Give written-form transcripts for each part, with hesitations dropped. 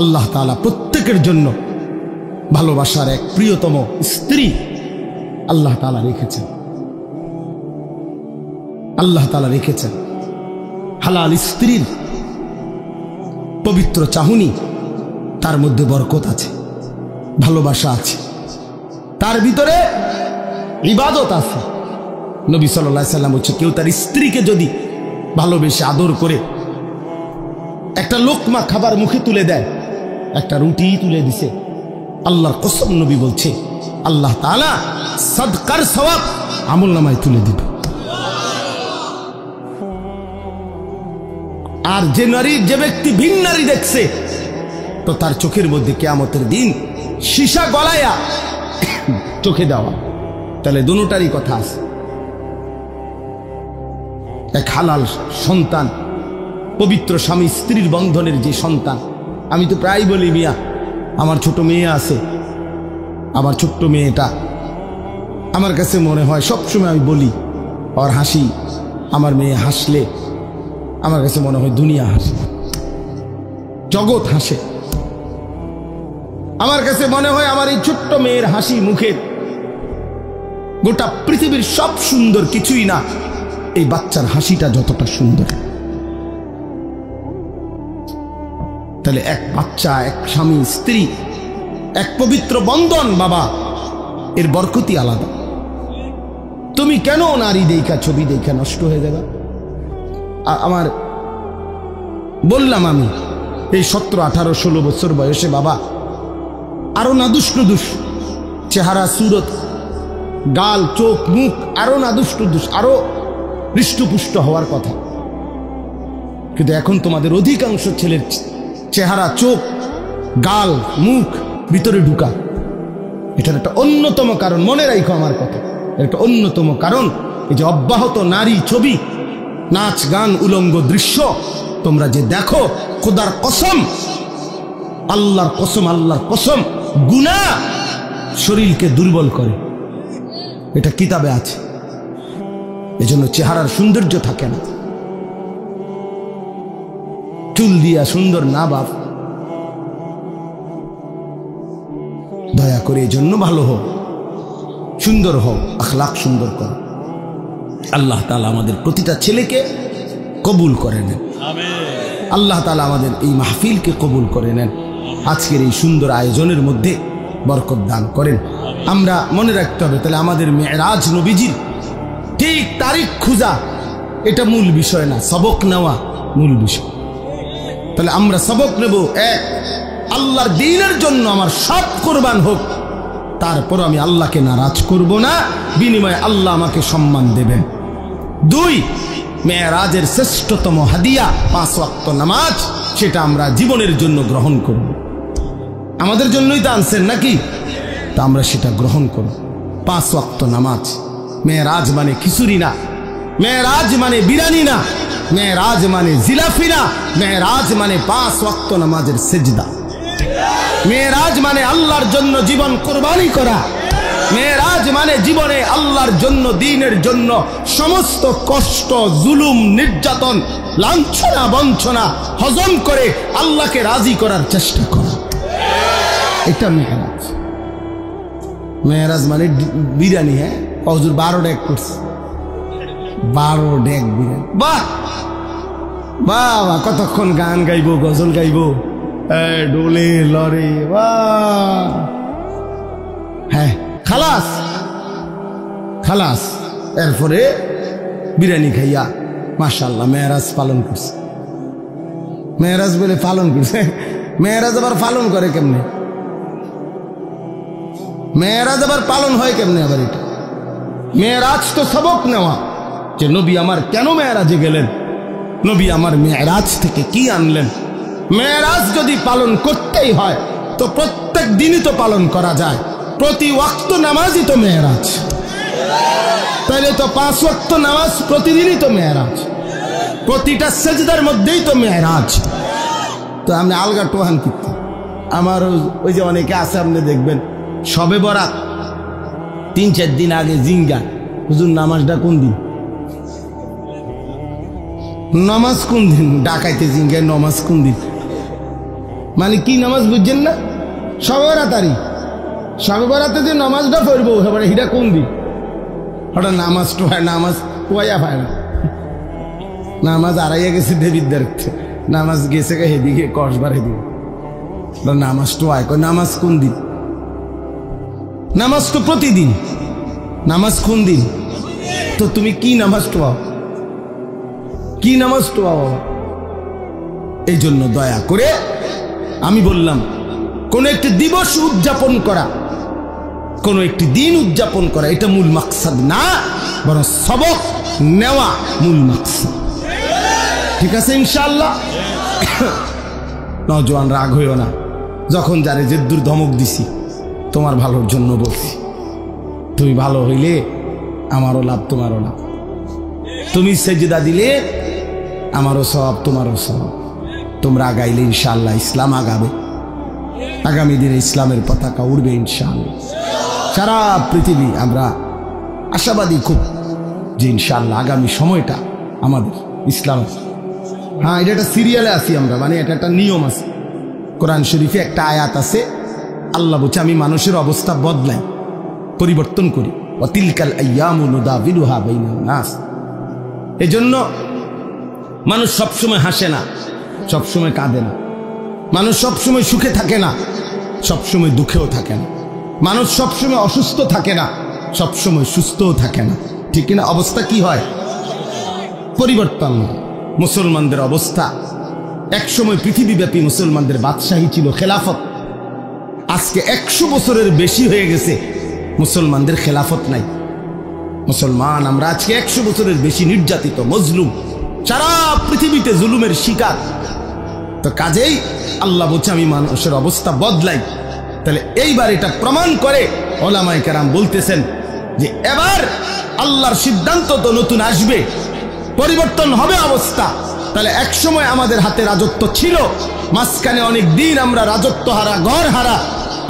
আল্লাহ তাআলা প্রত্যেকের জন্য ভালোবাসার এক প্রিয়তম স্ত্রী আল্লাহ তাআলা রেখেছেন। আল্লাহ তাআলা রেখেছেন হালাল স্ত্রীর পবিত্র চাহনি, তার মধ্যে বরকত আছে, ভালোবাসা আছে, তার ভিতরে ইবাদত আছে। নবী সাল্লাল্লাহু আলাইহি সাল্লাম বলছে, কেউ তার স্ত্রীকে যদি ভালোবেসে আদর করে একটা লোকমা খাবার মুখে তুলে দেয়, একটা রুটি তুলে দিছে, আল্লাহর কসম নবী বলছে আল্লাহ তাআলা সাদকার সওয়াব আমলনামায় তুলে দিবে। আর যে ব্যক্তি ভিন নারী দেখছে, তো তার চোখের মধ্যে কিয়ামতের দিন সীসা গলায়া চোখে দেওয়া। তাহলে দুটোটারই কথা আছে। এক হালাল সন্তান, পবিত্র স্বামী স্ত্রীর বন্ধনের যে সন্তান। আমি তো প্রায় বলি, মিয়া আমার ছোট মেয়ে আছে, আমার ছোট্ট মেয়েটা আমার কাছে মনে হয় সবসময় আমি বলি, ওর হাসি, আমার মেয়ে হাসলে আমার কাছে মনে হয় দুনিয়া হাসে, জগৎ হাসে। আমার কাছে মনে হয় আমার এই ছোট্ট মেয়ের হাসি মুখের গোটা পৃথিবীর সব সুন্দর কিছুই না, এই বাচ্চার হাসিটা যতটা সুন্দর। তাহলে এক বাচ্চা, এক স্বামী স্ত্রী, এক পবিত্র বন্ধন, বাবা, এর বরকতি আলাদা। তুমি কেন নারী দেখা, ছবি দেখা নষ্ট হয়ে যাবে? আমার বললাম, আমি এই 17, 18, 16 বছর বয়সে বাবা আরো নাদুস নুদুস চেহারা, সুরত, গাল, চোখ, মুখ আরো নাদুস নুদুস, আরো হৃষ্টপুষ্ট হওয়ার কথা। কিন্তু এখন তোমাদের অধিকাংশ ছেলের চেহারা, চোখ, গাল, মুখ ভিতরে ঢুকা। এটার একটা অন্যতম কারণ, মনে রাখো আমার কথা, একটা অন্যতম কারণ এই যে অব্যাহত নারী ছবি, নাচ, গান, উলঙ্গ দৃশ্য তোমরা যে দেখো, খোদার কসম, আল্লাহর কসম, আল্লাহর কসম, গুনাহ শরীরকে দুর্বল করে। এটা কিতাবে আছে। এজন্য চেহারার সৌন্দর্য থাকে না। চুল দিয়া সুন্দর না বাপ, দয়া করে এজন্য ভালো হোক, সুন্দর হোক, আখলাক সুন্দর করো। আল্লাহ তাআলা আমাদের প্রতিটা ছেলেকে কবুল করে নেন। আল্লাহ তাআলা আমাদের এই মাহফিলকে কবুল করে নেন। আজকের এই সুন্দর আয়োজনের মধ্যে বরকত দান করেন। আমরা মনে রাখতে হবে, তাহলে আমাদের মেরাজ নবীজির ঠিক তারিখ খুঁজা এটা মূল বিষয় না, সবক নেওয়া মূল বিষয়। তাহলে আমরা সবক নেব, এক, আল্লাহর দ্বীনের জন্য আমার সব কুরবান হোক, তারপর আমি আল্লাহকে নারাজ করব না, বিনিময়ে আল্লাহ আমাকে সম্মান দেবেন। 2, মেরাজের শ্রেষ্ঠতম হাদিয়া 5 ওয়াক্ত নামাজ, সেটা আমরা জীবনের জন্য গ্রহণ করব। আমাদের জন্যই তো আনছেন নাকি? তা আমরা সেটা গ্রহণ করব। 5 ওয়াক্ত নামাজ। মেরাজ মানে খিচুড়ি না, মেরাজ মানে বিরানি না, মেরাজ মানে জিলাফি না, মেরাজ মানে 5 ওয়াক্ত নামাজের সেজদা। মেরাজ মানে আল্লাহর জন্য জীবন কুরবানি করা। মেরাজ মানে জীবনে আল্লাহর জন্য, দ্বীনের জন্য সমস্ত কষ্ট, জুলুম, নির্যাতন, লাঞ্ছনা, বঞ্চনা হজম করে আল্লাহকে রাজি করার চেষ্টা করা। এটা মেরাজ। মেরাজ মানে বিরিয়ানি। হ্যাঁ, হুজুর 12 ডেক করছে, 12 ডেক বিরিয়ানি। বাহ বাবা, কতক্ষণ গান গাইবো, গজল গাইবো, ডোলে লড়ে, বাহ। হ্যাঁ, খালাস খালাস। এরপরে বিরিয়ানি খাইয়া মাশাআল্লাহ মেরাজ পালন করছে। মেরাজ বলে পালন করছে, মেরাজ আবার পালন করে কেমনে? মেরাজ আবার পালন হয় কেমনে? আবার এটা মেরাজ তো সবক নেওয়া, যে নবী আমার কেন মেরাজে গেলেন, নবী আমার মেরাজ থেকে কি আনলেন। মেরাজ যদি পালন করতেই হয় তো প্রত্যেক দিনই তো পালন করা যায়, প্রতি ওয়াক্ত নামাজই তো মেরাজ। তাহলে তো 5 ওয়াক্ত নামাজ প্রতিদিনই তো মেরাজ, প্রতিটা সেজদার মধ্যেই তো মেরাজ। তো আমি আলগা টোহান করতে, আমার ওই যে অনেকে আছে, আপনি দেখবেন সবে বরাত 3-4 দিন আগে জিঙ্গা, হুজুর নামাজটা কোন দিন, নামাজ কোন দিন, ডাকাইতে জিঙ্গায় নামাজ কোন দিন। মানে কি নামাজ বুঝছেন না? শবে বরাতারি, শবে বরাতে যে নামাজটা পড়বো এবারে হিটা কোন দিন? হঠাৎ নামাজ তো হয়, নামাজ পোয়া হয় না, নামাজ আড়াইয়া গেছে দেবীর দেখতে, নামাজ গেছে হেদিকে কসবার হেদিকে, নামাজ তো হয়, নামাজ কোন দিন? নামাজ তো প্রতিদিন, নামাজ কোন দিন? তো তুমি কি নামাজ তো কি নামাজ তো বাবা? এই জন্য দয়া করে আমি বললাম, কোন একটি দিবস উদযাপন করা, কোন একটি দিন উদযাপন করা এটা মূল মাকসাদ না, বরং সবক নেওয়া মূল মাকসাদ। ঠিক আছে ইনশাআল্লাহ? নওজোয়ান রাগ হইও না, যখন যারে যে দূর ধমক দিছি তোমার ভালোর জন্য বলছি। তুমি ভালো হইলে আমারও লাভ, তোমারও লাভ। তুমি সেজদা দিলে আমারও সওয়াব, তোমারও সওয়াব। তোমরা আগাইলে ইনশাআল্লাহ ইসলাম আগাবে, আগামী দিনে ইসলামের পতাকা উড়বে ইনশাআল্লাহ। সারা পৃথিবী আমরা আশাবাদী খুব যে ইনশাআল্লাহ আগামী সময়টা আমাদের ইসলামের। হ্যাঁ, এটা একটা সিরিয়ালে আছি আমরা, মানে এটা একটা নিয়ম আছে। কোরআন শরীফে একটা আয়াত আছে, আল্লাহ বলছে আমি মানুষের অবস্থা বদলাই, পরিবর্তন করি। ওয়াতিলকাল আইয়ামু নুদাবিলুহা বাইনান নাস। এজন্য মানুষ সবসময় হাসে না, সবসময় কাঁদে না। মানুষ সবসময় সুখে থাকে না, সবসময় দুঃখেও থাকে না। মানুষ সবসময় অসুস্থ থাকে না, সবসময় সুস্থও থাকে না। ঠিক কিনা? অবস্থা কি হয়? পরিবর্তন হয়। মুসলমানদের অবস্থা একসময় পৃথিবীব্যাপী মুসলমানদের বাদশাহী ছিল, খেলাফত। আজকে 100 বছরের বেশি হয়ে গেছে মুসলমানদের খেলাফত নাই। মুসলমান আমরা আজকে 100 বছরের বেশি নির্যাতিত, মজলুম, সারা পৃথিবীতে জুলুমের শিকার। তো কাজেই আল্লাহ বলছে আমি মানুষের অবস্থা বদলাই। তাহলে এইবার এটা প্রমাণ করে ওলামায়ে কেরাম বলতেছেন যে এবার আল্লাহর সিদ্ধান্ত তো নতুন আসবে, পরিবর্তন হবে অবস্থা। তাহলে একসময় আমাদের হাতে রাজত্ব ছিল, মাঝখানে অনেক দিন আমরা রাজত্ব হারা, ঘর হারা,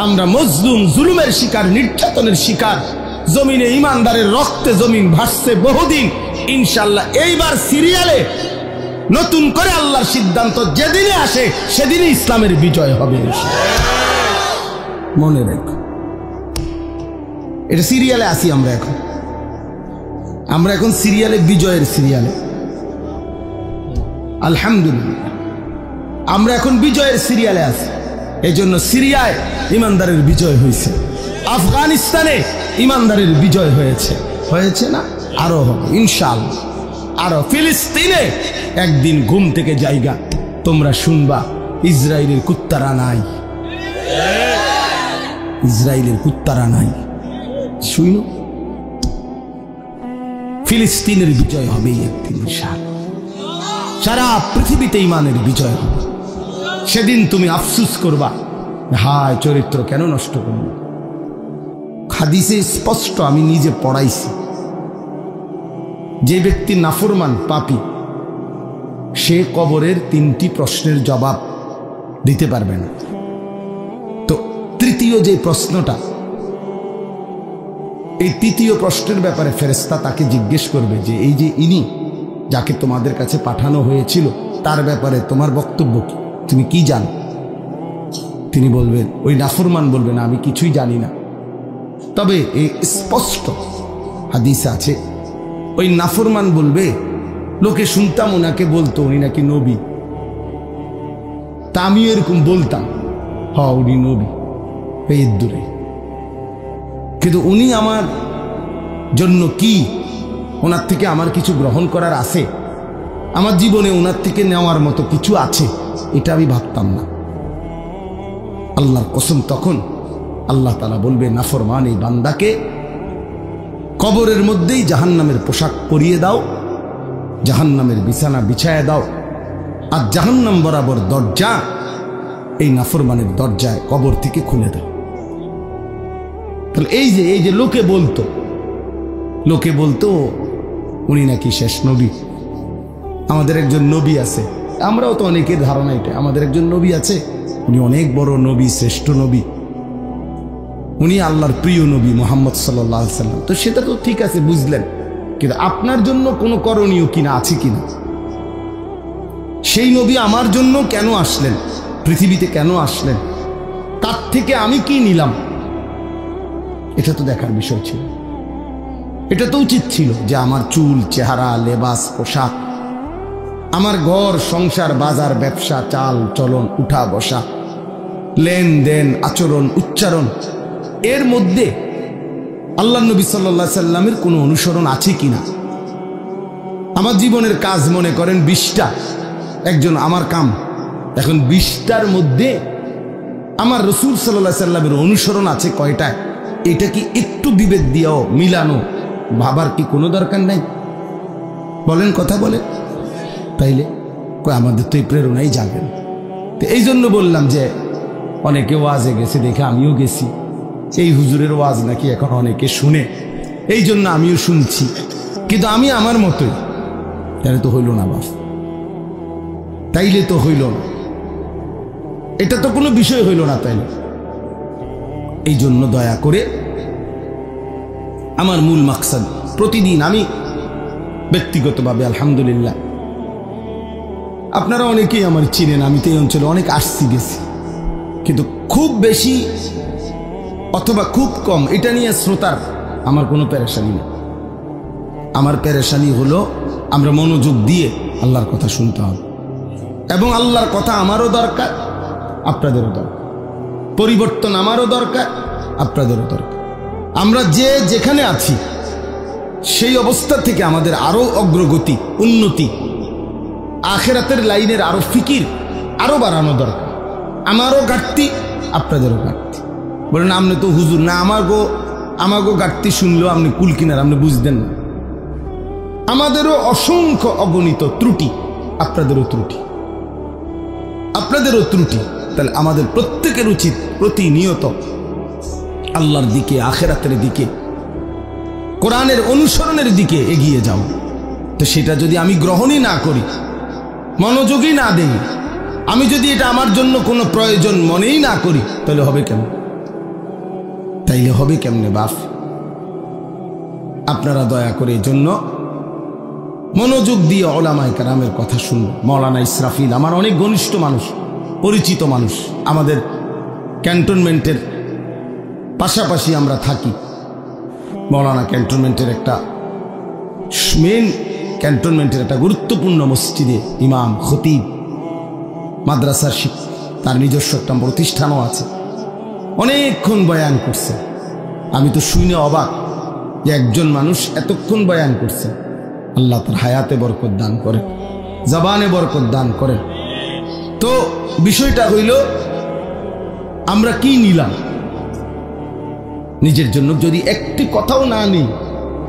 আমরা মজলুম, জুলুমের শিকার, নির্যাতনের শিকার। জমিনে ইমানদারের রক্তে জমিন ভাসছে বহুদিন। ইনশাআল্লাহ এইবার সিরিয়ালে নতুন করে আল্লাহর সিদ্ধান্ত যেদিনে আসে সেদিনই ইসলামের বিজয় হবে। মনে রেখো, এটা সিরিয়ালে আসি আমরা এখন। আমরা এখন সিরিয়ালে, বিজয়ের সিরিয়ালে। আলহামদুলিল্লাহ আমরা এখন বিজয়ের সিরিয়ালে আছি। এই জন্য সিরিয়ায় ইমানদারের বিজয় হয়েছে, আফগানিস্তানে ইমানদারের বিজয় হয়েছে, হয়েছে না? আরো হবে ইনশাআল্লাহ। আরো ফিলিস্তিনে একদিন ঘুম থেকে জায়গা তোমরা শুনবা ইসরায়েলের কুত্তারা নাই, ইসরায়েলের কুত্তারা নাই। শুনো, ফিলিস্তিনের বিজয় হবে একদিন ইনশাআল্লাহ। সারা পৃথিবীতে ইমানের বিজয় হবে। সেদিন তুমি আফসোস করবা, হায় চরিত্র কেন নষ্ট করবে। হাদিসে স্পষ্ট, আমি নিজে পড়াইছি, যে ব্যক্তি নাফরমান, পাপী, সে কবরের 3টি প্রশ্নের জবাব দিতে পারবে না। তো তৃতীয় যে প্রশ্নটা, এই তৃতীয় প্রশ্নের ব্যাপারে ফেরেশতা তাকে জিজ্ঞেস করবে যে এই যে ইনি যাকে তোমাদের কাছে পাঠানো হয়েছিল তার ব্যাপারে তোমার বক্তব্য কি, তুমি কি জানো? তিনি বলবেন, ওই নাফরমান বলবেন আমি কিছুই জানি না। তবে এই স্পষ্ট হাদিস আছে, ওই নাফরমান বলবে লোকে শুনতাম ওনাকে বলতো উনি নাকি নবী, তা আমিও এরকম বলতাম, হ্যাঁ উনি নবী, এই দূরে, কিন্তু উনি আমার জন্য কি, ওনার থেকে আমার কিছু গ্রহণ করার আছে, আমার জীবনে ওনার থেকে নেওয়ার মতো কিছু আছে, এটা আমি ভাবতাম না। আল্লাহর কসম, তখন আল্লাহ তাআলা বলবে নাফরমান এই বান্দাকে কবরের মধ্যেই জাহান্নামের পোশাক পরিয়ে দাও, জাহান্নামের বিছানা বিছায় দাও, আর জাহান্নাম বরাবর দরজা এই নাফরমানের দরজায় কবর থেকে খুলে দাও। তাহলে এই যে লোকে বলতো উনি নাকি শেষ নবী, আমাদের একজন নবী আছে, আমরাও তো অনেকের ধারণা এটা, আমাদের একজন নবী আছে, উনি অনেক বড় নবী, শ্রেষ্ঠ নবী, উনি আল্লাহর প্রিয় নবী মুহাম্মদ সাল্লাল্লাহু আলাইহি সাল্লাম। তো সেটা তো ঠিক আছে, বুঝলেন, কিন্তু আপনার জন্য কোনো করণীয় কিনা আছে কিনা, সেই নবী আমার জন্য কেন আসলেন, পৃথিবীতে কেন আসলেন, তার থেকে আমি কি নিলাম, এটা তো দেখার বিষয় ছিল। এটা তো উচিত ছিল যে আমার চুল, চেহারা, লেবাস, পোশাক, আমার ঘর সংসার, বাজার, ব্যবসা, চাল চলন, উঠা বসা, লেনদেন, আচরণ, উচ্চারণ, এর মধ্যে আল্লাহ নবী সাল্লাল্লাহু আলাইহি সাল্লামের কোনো অনুসরণ আছে কিনা। আমার জীবনের কাজ মনে করেন 20টা, একজন আমার কাম, এখন 20টার মধ্যে আমার রাসূল সাল্লাল্লাহু আলাইহি সাল্লামের অনুসরণ আছে কয়টা, এটা কি একটু বিবেক দিয়েও মিলানো ভাবার কি কোনো দরকার নাই? বলেন, কথা বলে। তাইলে আমাদের তো এই প্রেরণাই যাবেন। তো এই জন্য বললাম যে অনেকে ওয়াজে গেছে দেখে আমিও গেছি, এই হুজুরের ওয়াজ নাকি এখন অনেকে শুনে, এই জন্য আমিও শুনছি, কিন্তু আমি আমার মতোই। তাহলে তো হইল না বাস, তাইলে তো হইল না, এটা তো কোনো বিষয় হইল না। তাইলে এই জন্য দয়া করে আমার মূল মাকসাদ, প্রতিদিন আমি ব্যক্তিগতভাবে আলহামদুলিল্লাহ, আপনারা অনেকেই আমার চিনেন, আমি তো এই অঞ্চলে অনেক আসছি গেছি, কিন্তু খুব বেশি অথবা খুব কম এটা নিয়ে শ্রোতার আমার কোনো পেরেশানি নেই। আমার পেরেশানি হলো আমরা মনোযোগ দিয়ে আল্লাহর কথা শুনতে হবে, এবং আল্লাহর কথা আমারও দরকার, আপনাদেরও দরকার, পরিবর্তন আমারও দরকার, আপনাদেরও দরকার। আমরা যে যেখানে আছি সেই অবস্থা থেকে আমাদের আরো অগ্রগতি, উন্নতি, আখিরাতের লাইনের আরো ফিকির আরো বাড়ানো দরকার। আমারও ঘাটতি, আপনাদেরও ঘাটতি। বলেন আপনি তো হুজুর না, আমাগো ঘাটতি শুনলেও আপনি কুল কিনার, আপনি বুঝতেন না। আমাদেরও অসংখ্য অগণিত ত্রুটি, আপনাদেরও ত্রুটি, আপনাদেরও ত্রুটি। তাহলে আমাদের প্রত্যেকের উচিত প্রতিনিয়ত আল্লাহর দিকে, আখিরাতের দিকে, কোরআনের অনুসরণের দিকে এগিয়ে যাও। তো সেটা যদি আমি গ্রহণই না করি, মনোযোগই না দেই, আমি যদি এটা আমার জন্য কোনো প্রয়োজন মনেই না করি, তাহলে হবে কেমন? তাইলে হবে কেমনে বাপ? আপনারা দয়া করে এই জন্য মনোযোগ দিয়ে ওলামায়ে কেরামের কথা শুনুন। মাওলানা ইসরাফিল আমার অনেক ঘনিষ্ঠ মানুষ, পরিচিত মানুষ, আমাদের ক্যান্টনমেন্টের পাশাপাশি আমরা থাকি। মাওলানা ক্যান্টনমেন্টের একটা মেন, ক্যান্টনমেন্টের একটা গুরুত্বপূর্ণ মসজিদে ইমাম, খতিব, মাদ্রাসার শিক্ষক, তার নিজস্ব একটা প্রতিষ্ঠানও আছে। অনেকক্ষণ বয়ান করছে, আমি তো শুনে অবাক যে একজন মানুষ এতক্ষণ বয়ান করছে। আল্লাহ তার হায়াতে বরকত দান করে, জবানে বরকত দান করেন। তো বিষয়টা হইল আমরা কি নিলাম নিজের জন্য, যদি একটি কথাও না নেই।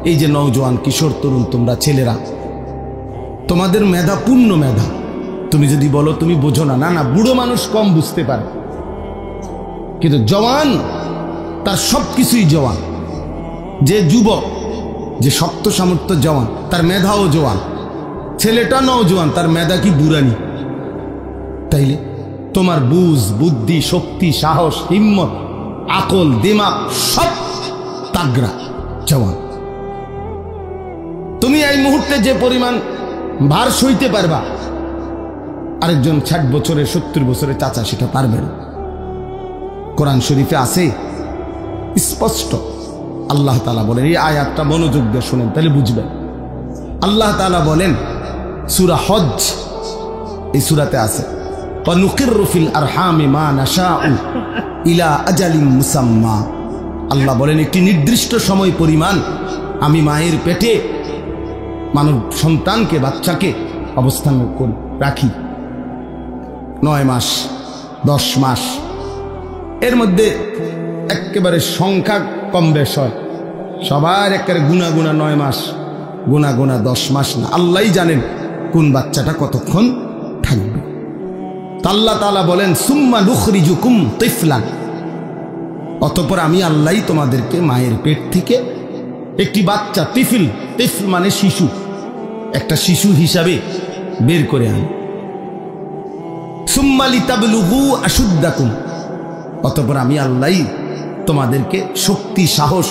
এই যে নওজোয়ান, কিশোর, তরুণ, তোমরা ছেলেরা, তোমাদের মেধা, পূর্ণ মেধা। তুমি যদি বলো তুমি বোঝো না, না না, বুড়ো মানুষ কম বুঝতে পারে, কিন্তু জওয়ান তার সব কিছুই জওয়ান। যে যুবক, যে শক্ত সামর্থ্য জওয়ান, তার মেধাও জওয়ান। ছেলেটা নওজোয়ান, তার মেধা কি বুড়ানি? তাইলে তোমার বুঝ, বুদ্ধি, শক্তি, সাহস, হিম্মত, আকল, দিমাগ সব তাগড়া, জওয়ান। তুমি এই মুহূর্তে যে পরিমাণ ভার সইতে পারবা, আরেকজন 60 বছরের, 70 বছরের চাচা সেটা পারবে না। কোরআন শরীফে আছে স্পষ্ট, আল্লাহ তাআলা বলেন, এই আয়াতটা মনোযোগ দিয়ে শুনেন তাহলে বুঝবেন। আল্লাহ তাআলা বলেন সূরা হজ, এই সূরাতে আছে, ওয়ানুকিররু ফিল আরহামি মা নাশাউ ইলা আজালিম মুসাম্মা। আল্লাহ বলেন একটি নির্দিষ্ট সময় পরিমাণ আমি মায়ের পেটে মানব সন্তানকে, বাচ্চাকে অবস্থান রাখি। 9 মাস, 10 মাস, এর মধ্যে একেবারে সংখ্যা কম বেশ হয়, সবার একেবারে গুনা গুনা 9 মাস, গুনা গুনা 10 মাস না। আল্লাহই জানেন কোন বাচ্চাটা কতক্ষণ থাকবে। আল্লাহ তাআলা বলেন সুম্মা নুখরিজুকুম তিফলান, অতঃপর আমি আল্লাহই তোমাদেরকে মায়ের পেট থেকে একটি বাচ্চা, তিফল, তিফল মানে শিশু, একটা শিশু হিসাবে বের করে আনি। সুম্মা লিতাবলুগু আশুদ্দাকুম, অতঃপর আমি আল্লাহই তোমাদেরকে শক্তি, সাহস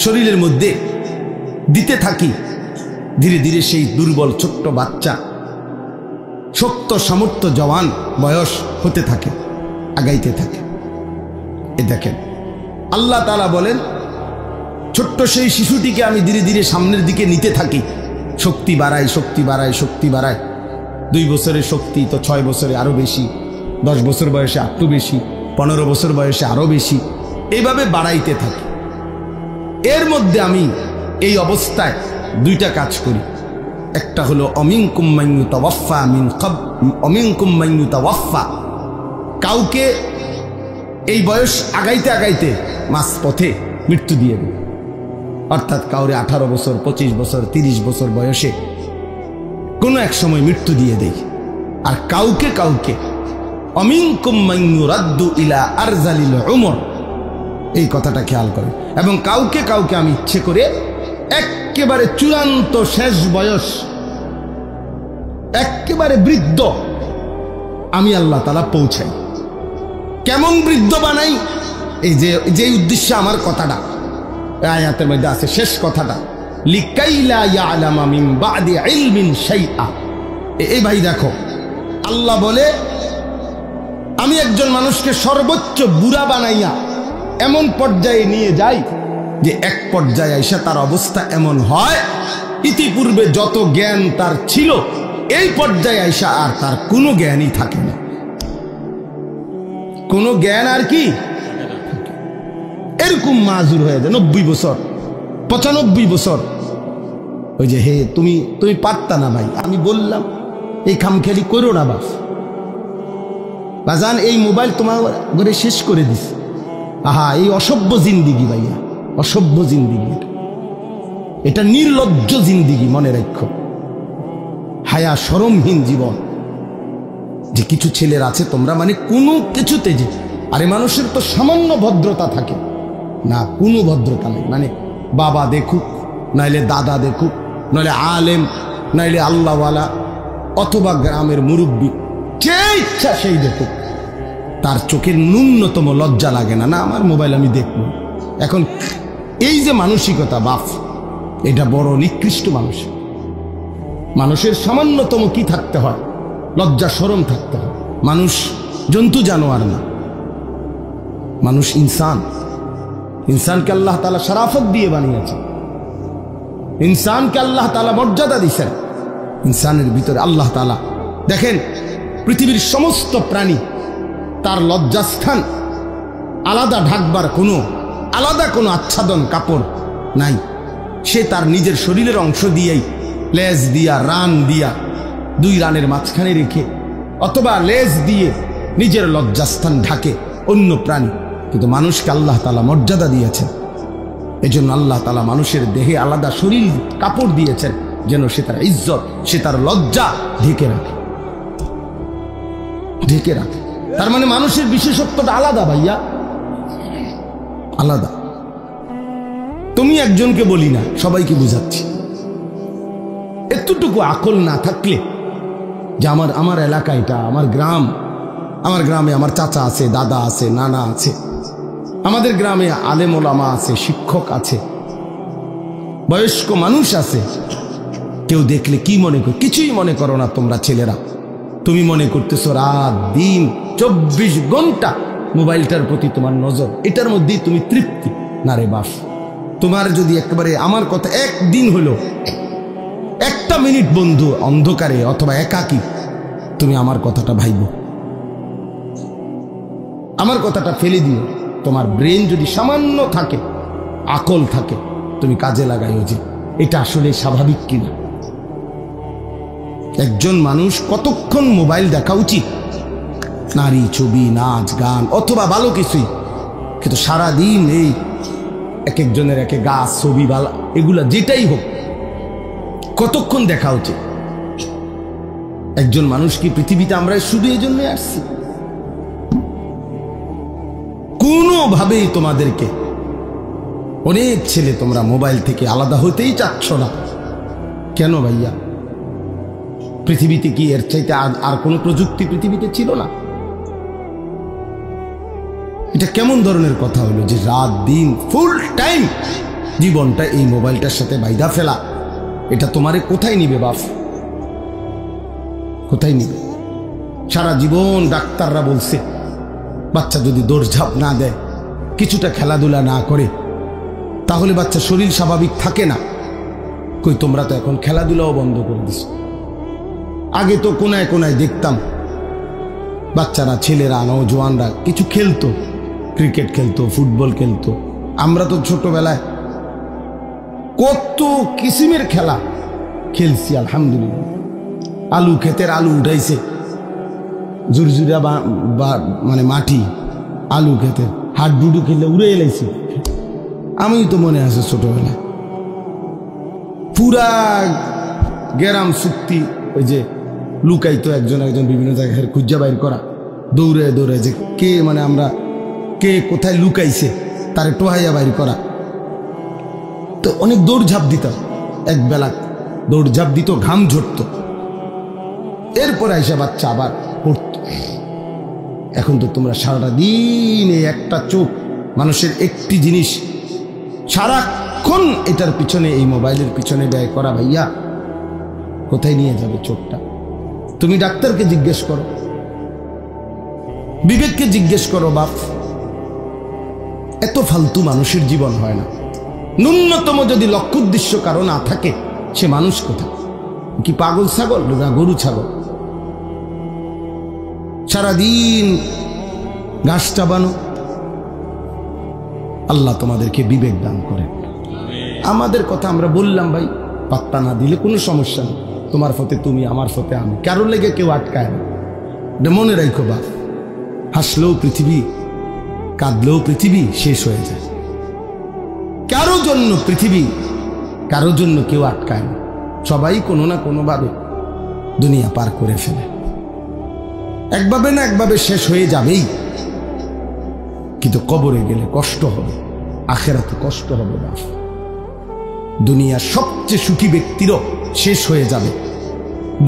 শরীরের মধ্যে দিতে থাকি। ধীরে ধীরে সেই দুর্বল ছোট্ট বাচ্চা শক্ত সামর্থ্য জওয়ান বয়স হতে থাকে, আগাইতে থাকে। এ দেখেন আল্লাহ তাআলা বলেন, ছোট্ট সেই শিশুটিকে আমি ধীরে ধীরে সামনের দিকে নিতে থাকি, শক্তি বাড়াই, শক্তি বাড়াই, শক্তি বাড়াই। 2 বছরের শক্তি তো 6 বছরে আরো বেশি, 10 বছর বয়সে একটু বেশি, 15 বছর বয়সে আরো বেশি, এইভাবে বাড়াইতে থাকি। এর মধ্যে আমি এই অবস্থায় 2টা কাজ করি। একটা হলো অমিনকুম মান ইউতাওয়াফা মিন ক্বাবল, অমিনকুম মান ইউতাওয়াফা, কাউকে এই বয়স আগাইতে আগাইতে মাঝ পথে মৃত্যু দিয়ে দেয়। অর্থাৎ কাউরে 18 বছর, 25 বছর, 30 বছর বয়সে কোনো এক সময় মৃত্যু দিয়ে দেয়। আর কাউকে কাউকে অমিনকুম মান ইউরাদ্দু ইলা আরজালিল উমর, এই কথাটা খেয়াল করেন। এবং কাউকে কাউকে আমি ইচ্ছে করে একেবারে চূড়ান্ত শেষ বয়স, একেবারে বৃদ্ধ আমি আল্লাহ তাআলা পৌঁছাই। কেমন বৃদ্ধ বানাই? এই যে উদ্দেশ্যে আমার কথাটা আয়াতের মধ্যে আছে, শেষ কথাটা, লিকাইলা ইয়ালামা মিন বাদি ইলমিন শাইআ। এই ভাই দেখো, আল্লাহ বলে আমি একজন মানুষকে সর্বোচ্চ বুড়া বানাইয়া এমন পর্যায়ে নিয়ে যাই যে এক পর্যায়ে আইসা তার অবস্থা এমন হয়, ইতিপূর্বে যত জ্ঞান তার ছিল এই পর্যায়ে আইসা আর তার কোনো জ্ঞানই থাকে না, কোনো জ্ঞান আর কি এরকম মাজুর হয়ে যায়। 90 বছর, 95 বছর। ওই যে হে তুমি পারতা না ভাই, আমি বললাম এই খামখেয়ালি করো না বাজান, এই মোবাইল তোমার ঘরে শেষ করে দিস। আহা, এই অসভ্য জিন্দিগি ভাইয়া, অসভ্য জিন্দিগি, এটা নির্লজ্জ জিন্দিগি। মনে রাখো, হায়া শরমহীন জীবন। যে কিছু ছেলের আছে তোমরা মানে কোনো কিছুতে যে, আরে মানুষের তো সামান্য ভদ্রতা থাকে না, কোনো ভদ্রতা নেই। মানে বাবা দেখুক, নাইলে দাদা দেখুক, নাইলে আলেম, নাইলে আল্লাহওয়ালা, অথবা গ্রামের মুরব্বী, যে ইচ্ছা সেই দেখুক, তার চোখের ন্যূনতম লজ্জা লাগে না, না আমার মোবাইল আমি দেখব। এখন এই যে মানসিকতা বাপ, এটা বড় নিকৃষ্ট মানুষ। মানুষের সামান্যতম কি থাকতে হয়? লজ্জা শরম থাকতে হয়। মানুষ জন্তু জানোয়ার না, মানুষ ইনসান। ইনসানকে আল্লাহ তাআলা শরাফত দিয়ে বানিয়েছেন, ইনসানকে আল্লাহ তাআলা মর্যাদা দিয়েছেন। ইনসানের ভিতরে আল্লাহ তাআলা দেখেন, পৃথিবীর সমস্ত প্রাণী তার লজ্জাস্থান আলাদা ঢাকবার আলাদা কোনো আচ্ছাদন কাপড় নাই। সে তার নিজের শরীরের অংশ দিয়েই, লেজ দিয়া, রান দিয়া, 2 রানের মাঝখানে রেখে, অথবা লেজ দিয়ে নিজের লজ্জাস্থান ঢাকে অন্য প্রাণী। কিন্তু মানুষকে আল্লাহ তাআলা মর্যাদা দিয়েছেন। এজন্য আল্লাহ তাআলা মানুষের দেহে আলাদা শরীর কাপড় দিয়েছেন, যেন সে তার ইজ্জত, সে তার লজ্জা ঢেকে রাখে, ঢেকে রাখে। তার মানে মানুষের বিশেষত্বটা আলাদা ভাইয়া, আলাদা। তুমি একজনকে বলি না, সবাইকে বুঝাচ্ছি। এতটুকু আকল না থাকলে যে আমার এলাকা এটা, আমার গ্রাম, আমার গ্রামে আমার চাচা আছে, দাদা আছে, নানা আছে, আমাদের গ্রামে আলেম ওলামা আছে, শিক্ষক আছে, বয়স্ক মানুষ আছে। কেউ দেখলে কি মনে করো? কিছুই মনে করো না তোমরা ছেলেরা। তুমি মনে করতেছো রাত দিন 24 ঘন্টা মোবাইলটার প্রতি তোমার নজর, এটার মধ্যেই তুমি তৃপ্তি। না রে বাস, তোমার যদি একেবারে আমার কথা একদিন হলো, 1 মিনিট বন্ধু অন্ধকারে অথবা একাকী, তুমি আমার কথাটা ভাইবো, আমার কথাটা ফেলে দিও। তোমার ব্রেন যদি সামান্য থাকে, আকল থাকে, তুমি কাজে লাগাইও যে এটা আসলে স্বাভাবিক কিনা। একজন মানুষ কতক্ষণ মোবাইল দেখা উচিত? নারী ছবি, নাচ গান অথবা ভালো কিছুই, কিন্তু সারাদিন এই এক একজনের একে গাছ, ছবি, বালা, এগুলা যেটাই হোক, কতক্ষণ দেখা উচিত? একজন মানুষ কি পৃথিবীতে আমরা শুধু এই জন্য আসছি? কোনোভাবেই তোমাদেরকে, অনেক ছেলে তোমরা মোবাইল থেকে আলাদা হতেই চাচ্ছ না কেন ভাইয়া? পৃথিবীতে কি এর চাইতে আর কোনো প্রযুক্তি পৃথিবীতে ছিল না? এটা কেমন ধরনের কথা হলো যে রাত দিন ফুল টাইম জীবনটা এই মোবাইলটার সাথে বাইধা ফেলা? এটা তোমারে কোথায় নিবে বাপ, কোথায় নিবে? সারা জীবন ডাক্তাররা বলছে বাচ্চা যদি দৌড়ঝাঁপ না দেয়, কিছুটা খেলাধুলা না করে, তাহলে বাচ্চা শরীর স্বাভাবিক থাকে না। কই তোমরা তো এখন খেলাধুলাও বন্ধ করে দিস। আগে তো কোনায় কোনায় দেখতাম বাচ্চারা, ছেলেরা, নওজোয়ানরা কিছু খেলতো, ক্রিকেট খেলতো, ফুটবল খেলতো। আমরা তো ছোটবেলায় কত কিসিমের খেলা খেলছি আলহামদুলিল্লাহ। আলু ক্ষেতের আলু উঠাইছে, জুরজুরা মানে মাটি, আলু ক্ষেতের হাড্ডুডু খেলে উড়ে এলাইছে। আমি তো মনে আছে ছোটবেলায় পুরা গ্রাম চুক্তি, ওই যে লুকাইতো একজন একজন বিভিন্ন জায়গায় খুঁজা বাইর করা, দৌড়ে দৌড়ে যে কে মানে আমরা কে কোথায় লুকাইছে তারে টোহাইয়া বাইর করা। তো অনেক দৌড়ঝাঁপ দিতাম, এক বেলা দৌড়ঝাঁপ দিত, ঘাম ঝরত, এরপরে আইসা বাচ্চা আবার পড়ত। এখন তো তোমরা সারাটা দিন এই একটা চোখ, মানুষের একটি জিনিস সারাক্ষণ এটার পিছনে, এই মোবাইলের পিছনে ব্যয় করা, ভাইয়া কোথায় নিয়ে যাবে চোখটা? তুমি ডাক্তারকে জিজ্ঞেস করো, বিবেককে জিজ্ঞেস করো। বাপ, এত ফালতু মানুষের জীবন হয় না। ন্যূনতম যদি লক্ষ্য উদ্দেশ্য কারো না থাকে, সে মানুষ কোথায়? কি পাগল ছাগল না গরু ছাগল? সারাদিন ঘাস চাবানো। আল্লাহ তোমাদেরকে বিবেক দান করেন। আমাদের কথা আমরা বললাম ভাই, পাত্তা না দিলে কোনো সমস্যা নেই। তোমার ফতে তুমি, আমার ফতে আমি, কারো লেগে কেউ আটকায় না। এটা মনে রাখো বাপ, হাসলেও পৃথিবী, কাঁদলেও পৃথিবী শেষ হয়ে যায়। কারো জন্য পৃথিবী, কারো জন্য কেউ আটকায় না। সবাই কোনো না কোনোভাবে দুনিয়া পার করে ফেলে, একভাবে না একভাবে শেষ হয়ে যাবেই। কিন্তু কবরে গেলে কষ্ট হবে, আখেরাতে কষ্ট হবে না। দুনিয়া সবচেয়ে সুখী ব্যক্তিরও শেষ হয়ে যাবে,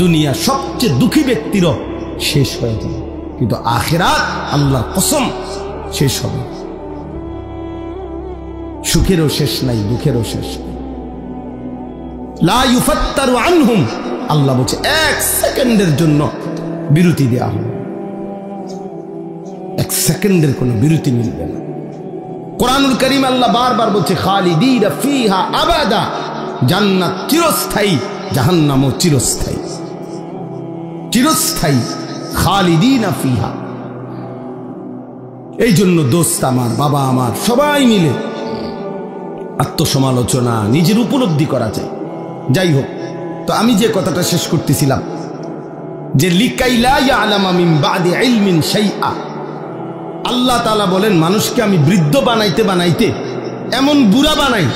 দুনিয়া সবচেয়ে দুঃখী ব্যক্তিরও শেষ হয়ে যাবে, কিন্তু আখেরাত আল্লাহর কসম শেষ হবে। সুখেরও শেষ নাই, দুঃখেরও শেষ নাই। লা ইউফাত্তারু আনহুম, আল্লাহ বলছে এক সেকেন্ডের জন্য বিরতি দেওয়া হবে, এক সেকেন্ডের কোনো বিরতি মিলবে না। কোরআনুল কারীম আল্লাহ বারবার বলছে খালিদিনা ফিহা আবাদা, জান্নাত চিরস্থায়ী, জাহান্নামও চিরস্থায়ী। চিরস্থায়ী, খালিদিনা ফিহা। এই জন্য দোস্ত আমার, বাবা আমার, সবাই মিলে আত্মসমালোচনা, নিজের উপলব্ধি করা যায়। যাই হোক, তো আমি যে কথাটা শেষ করতেছিলাম যে লিকাই লা ইয়ালামা মিন বাদি ইলমিন শাইআ, আল্লাহ তাআলা বলেন মানুষকে আমি বৃদ্ধ বানাইতে বানাইতে এমন বুড়া বানাই,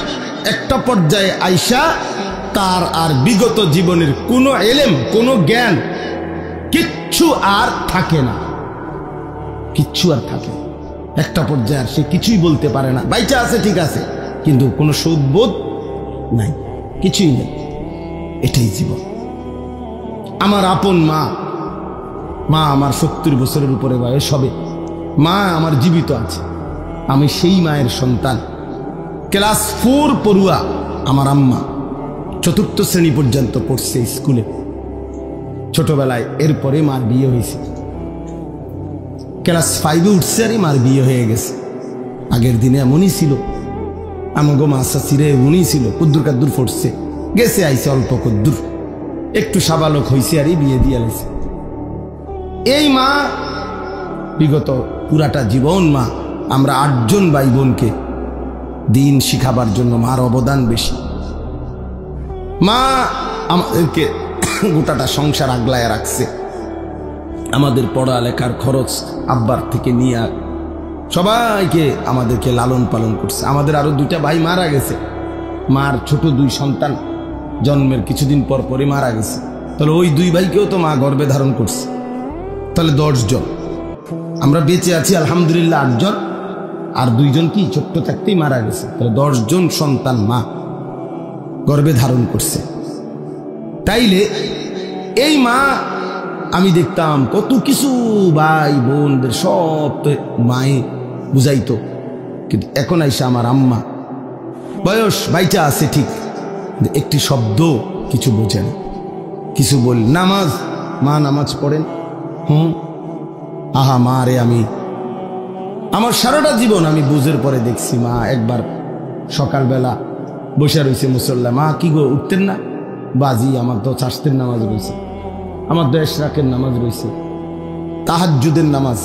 একটা পর্যায়ে আইসা তার আর বিগত জীবনের কোনো এলেম, কোনো জ্ঞান কিচ্ছু আর থাকে না, কিচ্ছু আর থাকে না। একটা পর্যায়ে আর সে কিছুই বলতে পারে না। বাইচা আছে ঠিক আছে, কিন্তু কোনো সৌবোধ নাই, কিছুই নেই। এটাই জীবন। আমার আপন মা, মা আমার 70 বছরের উপরে বয়স হবে, মা আমার জীবিত আছে। আমি সেই মায়ের সন্তান। ক্লাস 4 পড়ুয়া আমার আম্মা, 4র্থ শ্রেণী পর্যন্ত পড়ছে স্কুলে ছোটবেলায়। এরপরে মার বিয়ে হয়েছে, ক্লাস 5-এ উঠছে আর মার বিয়ে হয়ে গেছে। আগের দিনে এমনই ছিল, আমাগো মা চাচিরে এমনই ছিল, কুদ্দুর কাদ্দুর পড়ছে, গেছে আইছে অল্প কুদ্দুর, একটু সাবালক হয়েছে আর বিয়ে দিয়ে আইছে। এই মা বিগত পুরাটা জীবন, মা আমরা 8 জন ভাই বোনকে দিন শিখাবার জন্য মার অবদান বেশি। মা আমাদেরকে গোটাটা সংসার আগলায় রাখছে, আমাদের পড়ালেখার খরচ আব্বার থেকে নিয়ে সবাইকে আমাদেরকে লালন পালন করছে। আমাদের আরো 2টা ভাই মারা গেছে, মার ছোট 2 সন্তান জন্মের কিছুদিন পর পরে মারা গেছে। তাহলে ওই 2 ভাইকেও তো মা গর্ভে ধারণ করছে, তাহলে 10 জন। আমরা বেঁচে আছি আলহামদুলিল্লাহ 8 জন, আর 2 জন কি ছোট্ট থাকতেই মারা গেছে। তাহলে 10 জন সন্তান মা গর্ভে ধারণ করছে। তাইলে এই মা, আমি দেখতাম কত কিছু ভাই বোনদের সব তো মায়ে বুঝাইতো, কিন্তু এখন আইসা আমার আম্মা বয়স বাইটা আছে ঠিক, একটি শব্দ কিছু বোঝে না, কিছু বল। নামাজ, মা নামাজ পড়েন, আহা মা রে, আমি আমার সারাটা জীবন আমি বুঝের পরে দেখছি মা একবার সকালবেলা বসে রয়েছে মুসল্লা, মা কি গো উঠতেন না? বাজি আমার তো চাষতের নামাজ রয়েছে, আমার তো এশরাকের নামাজ রয়েছে, তাহাজ্জুদের নামাজ,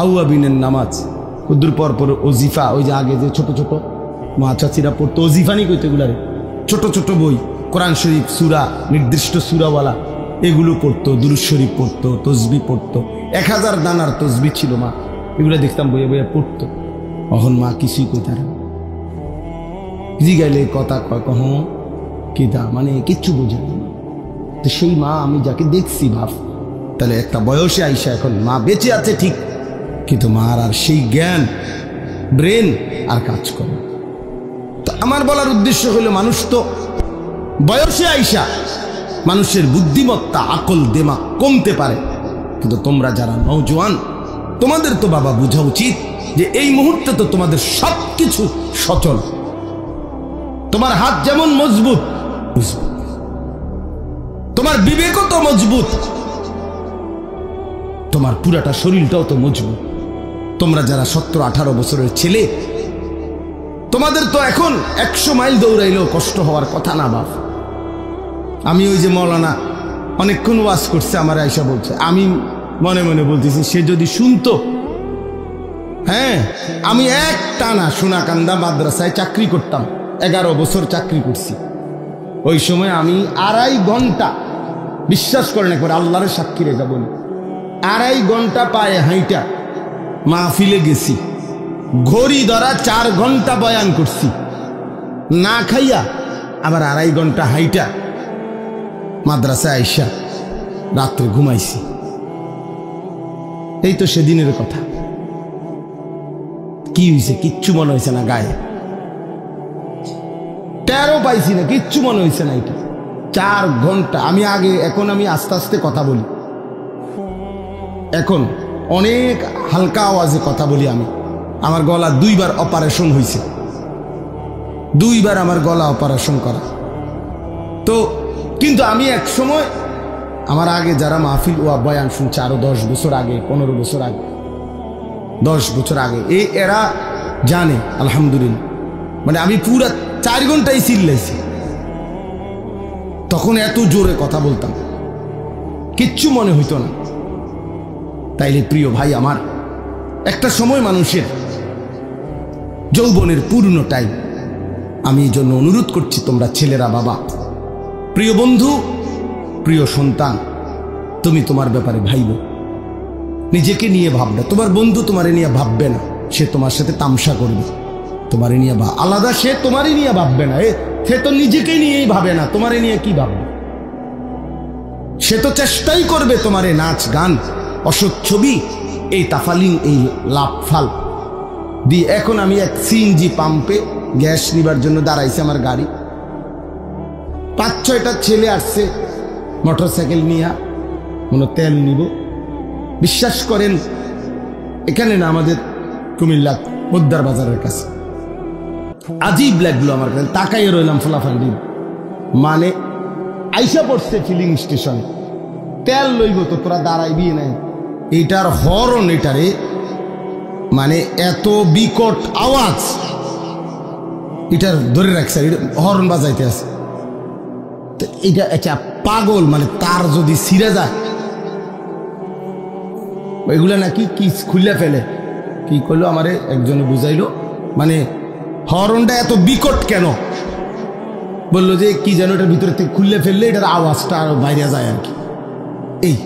আউয়াবিনের নামাজ, কুদ্দুর পর পর ওজিফা, ওই যে আগে যে ছোট ছোট মা চাচিরা পড়তো ওজিফানি কইতে গুলারে, ছোট ছোট বই, কোরআন শরীফ সূরা, নির্দিষ্ট সূরাওয়ালা, এগুলো পড়তো, দুরূদ শরীফ পড়তো, তসবিহ পড়তো, 1000 দানার তসবিহ ছিল মা, এগুলো দেখতাম বইয়ে বইয়ে পড়তো। এখন মা কিছুই কইতে না, জিগাইলে কথা কয় কহ কিতা, মানে কিচ্ছু বোঝে না। তো সেই মা আমি যাকে দেখছি ভাব, তাহলে একটা বয়সে আইসা এখন মা বেঁচে আছে ঠিক, কিন্তু মার আর সেই জ্ঞান ব্রেন আর কাজ করে। তো আমার বলার উদ্দেশ্য হলো, মানুষ তো বয়সে আইসা মানুষের বুদ্ধিমত্তা আকল দেমাগ কমতে পারে, কিন্তু তোমরা যারা নওজোয়ান তোমাদের তো বাবা বোঝা উচিত যে এই মুহূর্তে তো তোমাদের সবকিছু সচল, তোমার হাত যেমন মজবুত, তোমার বিবেকও তো মজবুত, তোমার পুরাটা শরীরটাও তো মজবুত। তোমরা যারা 17-18 বছরের ছেলে, তোমাদের তো এখন 100 মাইল দৌড়াইলেও কষ্ট হওয়ার কথা না বাপ। আমি ওই যে মৌলানা অনেকক্ষণ ওয়াজ করছে, আমার আয়সা বলছে, আমি মনে মনে বলতেছি সে যদি শুনতো। হ্যাঁ, আমি এক টানা সোনাকান্দা মাদ্রাসায় চাকরি করতাম, 11 বছর চাকরি করছি। ওই সময় আমি 2.5 ঘন্টা, বিশ্বাস করেন একবার আল্লাহর সাক্ষী রেখা বলি, 2.5 ঘন্টা পায়ে হাইটা মাহফিলে গেছি, ঘড়ি ধরা 4 ঘন্টা বয়ান করছি, না খাইয়া আবার 2.5 ঘন্টা হাইটা মাদ্রাসায় আইসা রাত্রে ঘুমাইছি। এই তো সেদিনের কথা। কি হয়েছে? কিচ্ছু মনে হয়েছে না, গায়ে 13 পাইছি না, কিচ্ছু মনে হয়েছে না। এটা 4 ঘন্টা আমি আগে, এখন আমি আস্তে আস্তে কথা বলি, এখন অনেক হালকা আওয়াজে কথা বলি আমি। আমার গলা 2 বার অপারেশন হয়েছে, 2 বার আমার গলা অপারেশন করা। তো কিন্তু আমি এক সময়, আমার আগে যারা মাহফিল ও বয়ান শুনছে আরো 10 বছর আগে, 15 বছর আগে, 10 বছর আগে, এরা জানে আলহামদুলিল্লাহ, মানে আমি পুরা 4 ঘন্টাই চিল্লাইছি। তখন এত জোরে কথা বলতাম, কিচ্ছু মনে হইতো না। তাইলে প্রিয় ভাই আমার, একটা সময় মানুষের যৌবনের পূর্ণ টাইম। আমি এই জন্য অনুরোধ করছি, তোমরা ছেলেরা, বাবা, প্রিয় বন্ধু, প্রিয় সন্তান, তুমি তোমার ব্যাপারে ভাইব, নিজেকে নিয়ে ভাববে। তোমার বন্ধু তোমারে নিয়ে ভাববে না, সে তোমার সাথে তামসা করবে, তোমারে নিয়ে আলাদা, সে তোমারই নিয়ে ভাববে না, সে তো নিজেকে নিয়েই ভাবে না, তোমারে নিয়ে কি ভাববে? সে তো চেষ্টাই করবে তোমারে নাচ গান, অসৎ ছবি, এই তাফালিং, এই লাফাল দিয়ে। এখন আমি এক সিএনজি পাম্পে গ্যাস নিবার জন্য দাঁড়াইছে আমার গাড়ি, 5-6টা ছেলে আসছে মোটরসাইকেল নিয়ে, মনে তেল নিব। বিশ্বাস করেন, এখানে না, আমাদের কুমিল্লা পোদ্দার বাজারের কাছে। আজীব লাগলো আমার কাছে, তাকাইয়ে রইলাম ফলাফান্ডি, মানে আইসা পড়ছে ফিলিং স্টেশনে, তেল লইব তো তোরা দাঁড়াইবি নাই। এটার হরন, এটারে মানে এত বিকট আওয়াজ, এটার ধরে রাখছে, হরন বাজাইতে আছে। তো এটা একটা পাগল, মানে তার যদি ছিঁড়ে যায়, এগুলা নাকি কি খুলে ফেলে। কি করলো আমারে একজনে বুঝাইলো, মানে হরনটা এত বিকট কেন, বললো যে কি যেন এটার ভিতরে থেকে খুললে ফেললে এটার আওয়াজটা আরো বাইরে যায় আর কি। এই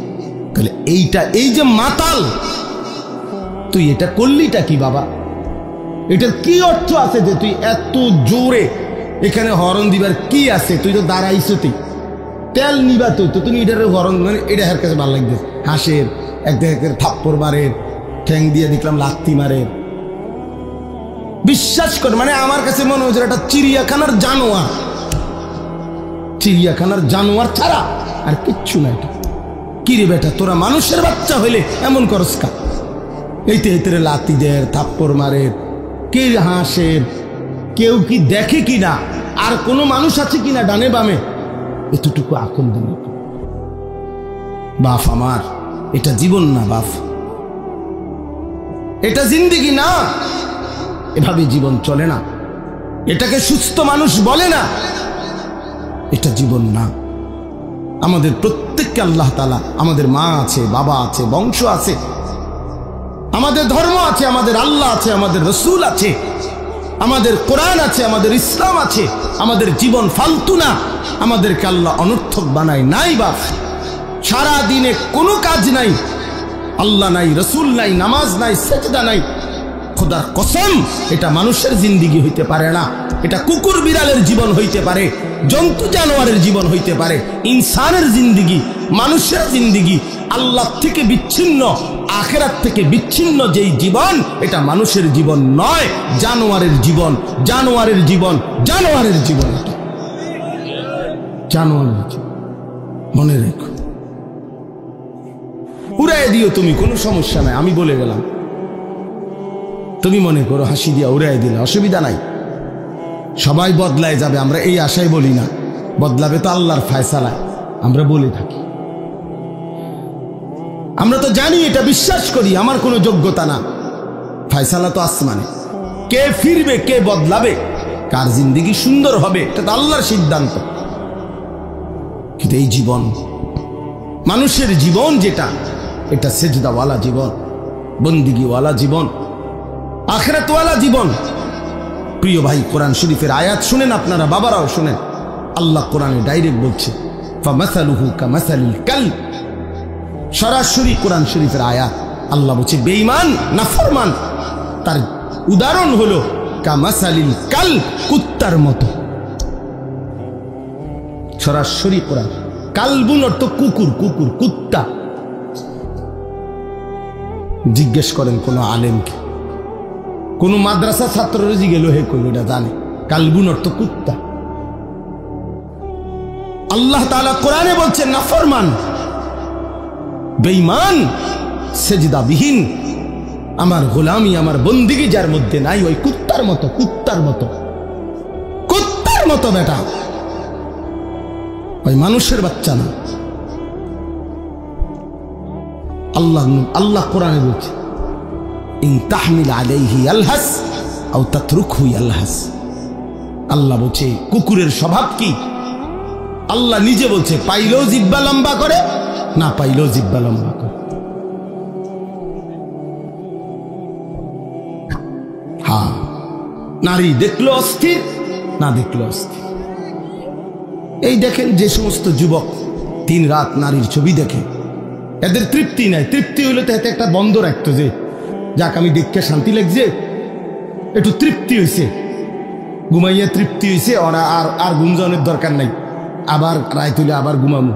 তাহলে এইটা, এই যে মাতাল, তুই এটা করলিটা কি বাবা? এটার কি অর্থ আছে যে তুই এত জোরে এখানে হরন দিবার কি আছে? তুই তো দাঁড়াইছো, তুই তেল নিবা, তুই তো তুমি এটার হরন, মানে এটা হার কাছে ভালো লাগছে। হাসের একদিকে থাপ্পড় মারে, ঠ্যাং দিয়ে দেখলাম লাত্তি মারে। বিশ্বাস কর, মানে আমার কাছে মনে হয়েছে একটা চিড়িয়াখানার জানোয়ার, চিড়িয়াখানার জানোয়ার ছাড়া আর কিচ্ছু না। এটা কি রে বেটা, তোরা মানুষের বাচ্চা হইলে এমন করস কা? এইতে এইতে লাত্তি দেয়, থাপ্পড় মারে, কে হাসের, কেউ কি দেখে কিনা, আর কোনো মানুষ আছে কিনা ডানে বামে, এতটুকু আকল দেন। বাপ আমার, এটা জীবন না বাপ, এটা জিন্দেগি না, এভাবে জীবন চলে না, এটাকে সুস্থ মানুষ বলে না, এটা জীবন না। আমাদের প্রত্যেককে আল্লাহ তাআলা, আমাদের মা আছে, বাবা আছে, বংশ আছে, আমাদের ধর্ম আছে, আমাদের আল্লাহ আছে, আমাদের রসুল আছে, আমাদের কোরআন আছে, আমাদের ইসলাম আছে, আমাদের জীবন ফালতু না, আমাদেরকে আল্লাহ অনর্থক বানায় নাই বাপ। সারা দিনে কোনো কাজ নাই, আল্লাহ নাই, রসুল নাই, নামাজ নাই, সেজদা নাই, খোদার কসম এটা মানুষের জিন্দিগি হইতে পারে না। এটা কুকুর বিড়ালের জীবন হইতে পারে, জন্তু জানোয়ারের জীবন হইতে পারে, ইনসানের জিন্দিগি, মানুষের জিন্দিগি আল্লাহ থেকে বিচ্ছিন্ন, আখিরাত থেকে বিচ্ছিন্ন যেই জীবন, এটা মানুষের জীবন নয়, জানোয়ারের জীবন, জানোয়ারের জীবন, জানোয়ারের জীবন, এটা জানোয়ারের জীবন। মনে রেখো, উড়াই দিও তুমি, কোনো সমস্যা নাই, আমি বলে গেলাম, তুমি মনে করো হাসি দিয়া উড়াই দিলে অসুবিধা নাই, সবাই বদলায় যাবে, আমরা এই আশায় বলি না, বদলাবে তো আল্লাহর ফায়সালায়, আমরা বলে থাকি। আমরা তো জানি, এটা বিশ্বাস করি, আমার কোনো যোগ্যতা না, ফায়সালা তো আসমানে, কে ফিরবে, কে বদলাবে, কার জিন্দেগি সুন্দর হবে, এটা তো আল্লাহর সিদ্ধান্ত। কিন্তু এই জীবন, মানুষের জীবন যেটা, এটা সেজদাওয়ালা জীবন, বন্দিগিওয়ালা জীবন, আখিরাতওয়ালা জীবন। প্রিয় ভাই, কোরআন শরীফের আয়াত শুনেন, আপনারা বাবারাও শুনেন, আল্লাহ কোরআনে ডাইরেক্ট বলছে ফামাসালুহু কামাসালিল কালব, সরাসরি কোরআন শরীফের আয়াত। আল্লাহ বলছে বেঈমান নাফরমান তার উদাহরণ হলো কামাসালিল কালব, কুত্তার মতো। সরাসরি কোরআন। কালবুন অর্থ কুকুর, কুকুর, কুত্তা। জিজ্ঞেস করেন কোন আলেমকে, কোন মাদ্রাসা ছাত্ররা জিজ্ঞেস হে কই, এটা জানে কালবুন অর্থ কুত্তা। আল্লাহ তাআলা কোরআনে বলছেন নাফরমান, বেঈমান, সেজদাবিহীন, আমার গোলামি, আমার বন্দিগি যার মধ্যে নাই, ওই কুত্তার মতো, কুত্তার মতো, কুত্তার মতো বেটা, ওই মানুষের বাচ্চা না। আল্লাহ কোরআনে বলছে ইন তাহমিল আলাইহি ইয়ালহাস আও তাতরুকহু ইয়ালহাস। আল্লাহ বলছে কুকুরের স্বভাব কি, আল্লাহ নিজে বলছে পাইলেও জিহ্বা লম্বা করে, না পাইলেও জিহ্বা লম্বা করে। হ্যাঁ, নারী দেখলো অস্থির, না দেখলো অস্থির। এই দেখেন যে সমস্ত যুবক দিন রাত নারীর ছবি দেখে, এদের তৃপ্তি নাই। তৃপ্তি হইলে তো এতে একটা বন্ধ রাখতো, যে যাক আমি দেখতে শান্তি লাগছে, একটু তৃপ্তি হয়েছে, ঘুমাইয়া তৃপ্তি হয়েছে, ওরা আর গুমজানের দরকার নাই, আবার রায় তুলে আবার ঘুমামো।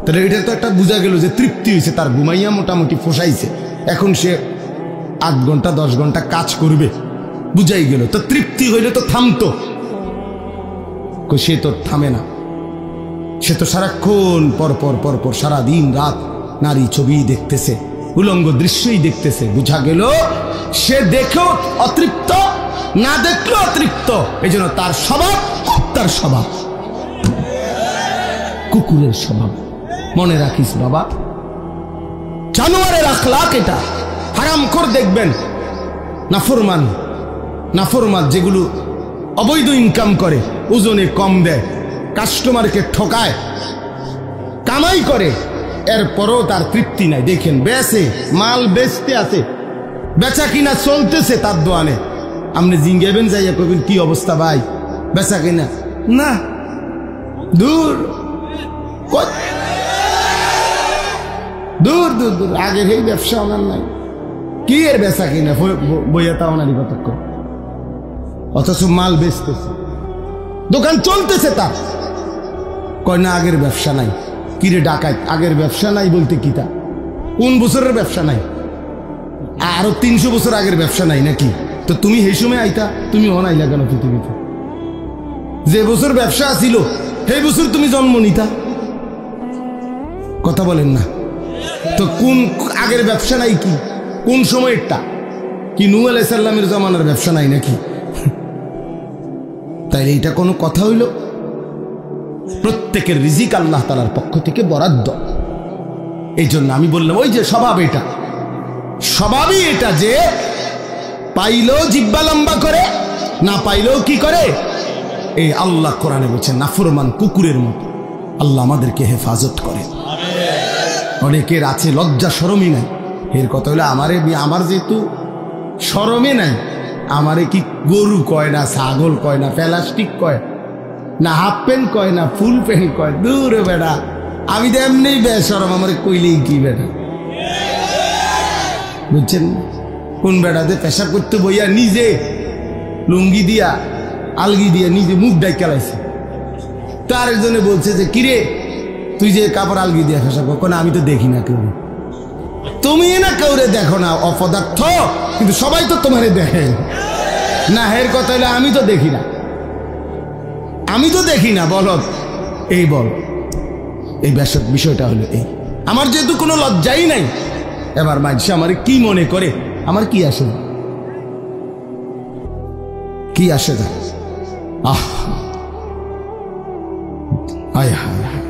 তাহলে এটা তো একটা বোঝা গেল যে তৃপ্তি হয়েছে, তার ঘুমাইয়া মোটামুটি ফোসাইছে, এখন সে 8 ঘন্টা 10 ঘন্টা কাজ করবে, বুঝাই গেল। তো তৃপ্তি হইলে তো থামতো, সে তো থামে না, সে তো সারাক্ষণ পরপর পরপর সারা দিন রাত নারী ছবি দেখতেছে, উলঙ্গ দৃশ্যই দেখতেছে। বুঝা গেল সে দেখেও অতৃপ্ত, না দেখলেও অতৃপ্ত। এই জন্য তার স্বভাব কুত্তার স্বভাব, কুকুরের স্বভাব। মনে রাখিস বাবা, জানোয়ারের আখলাক এটা। হারামখোর দেখবেন নাফরমান, নাফরমান যেগুলো অবৈধ ইনকাম করে, ওজনে কম দেয়, কাস্টমারকে ঠকায়, কামাই করে, এরপরও তার তৃপ্তি নাই। দেখেন বেচে, মাল বেচতে আছে, বেচা কিনা চলতেছে তার দোয়ানে, আপনি জিঙ্গাবেন যাইয়া কবেন কি অবস্থা ভাই, বেচা কিনা না, দূর দূর দূর দূর, আগের এই ব্যবসা ওনার নাই, কি এর বেচা কিনা বইয়া তা ওনারই কতক্ষণ, অথচ মাল বেচতেছে, দোকান চলতেছে তার। কয় না আগের ব্যবসা নাই। কিরে ডাকাত, আগের ব্যবসা নাই বলতে কি তা? কোন বছরের ব্যবসা নাই? আরো 300 বছর আগের ব্যবসা নাই নাকি? তো তুমি সেই সময় আইতা, তুমি অনাইলা কেন পৃথিবীতে? যে বছর ব্যবসা ছিল সেই বছর তুমি জন্ম নিতা, কথা বলেন না তো? কোন আগের ব্যবসা নাই? কি কোন সময়টা? কি নূহ আলাইহিস সালামের জামানার ব্যবসা নাই নাকি? তাই এইটা কোনো কথা হইল? প্রত্যেকের রিজিক আল্লাহ তাআলার পক্ষ থেকে বরাদ্দ। এই জন্য আমি বললাম ওই যে স্বভাব, এটা স্বভাবই এটা যে পাইলেও জিব্বা লম্বা করে, না পাইলেও কি করে। এই আল্লাহ কোরআনে বলছেন নাফরমান কুকুরের মতো। আল্লাহ আমাদেরকে হেফাজত করে। অনেকের আছে লজ্জা শরমই নাই। এর কথা হলো আমার যেহেতু শরমে নাই, আমারে কি গরু কয় না, ছাগল কয় না, প্লাস্টিক কয় না, হাফ প্যান্ট কয় না, ফুল প্যান্ট কয়, দূরে বেড়া। আমি তো এমনি বেশরম, আমার কইলেই কি বেড়া, বুঝছেন? কোন বেড়াতে পেশাব করতে বইয়া নিজে লুঙ্গি দিয়া আলগি দিয়া নিজে মুখ ডাই খেলাইছে। তার একজনে বলছে যে কিরে তুই যে কাপড় আলগি দিয়া পেশাব কর, না আমি তো দেখি না কেউ। তুমি না কাউরে দেখো না অপদার্থ, কিন্তু সবাই তো তোমারে দেখে না। এর কথা হলো আমি তো দেখি না, আমি তো দেখি না। বল এই বল, এই বিষয়টা হলো এই। আমার যেহেতু কোনো লজ্জাই নাই, এবার মানুষ আমার কি মনে করে, আমার কি আসে, কি আসে যায়। আহ হায় হায় হায়।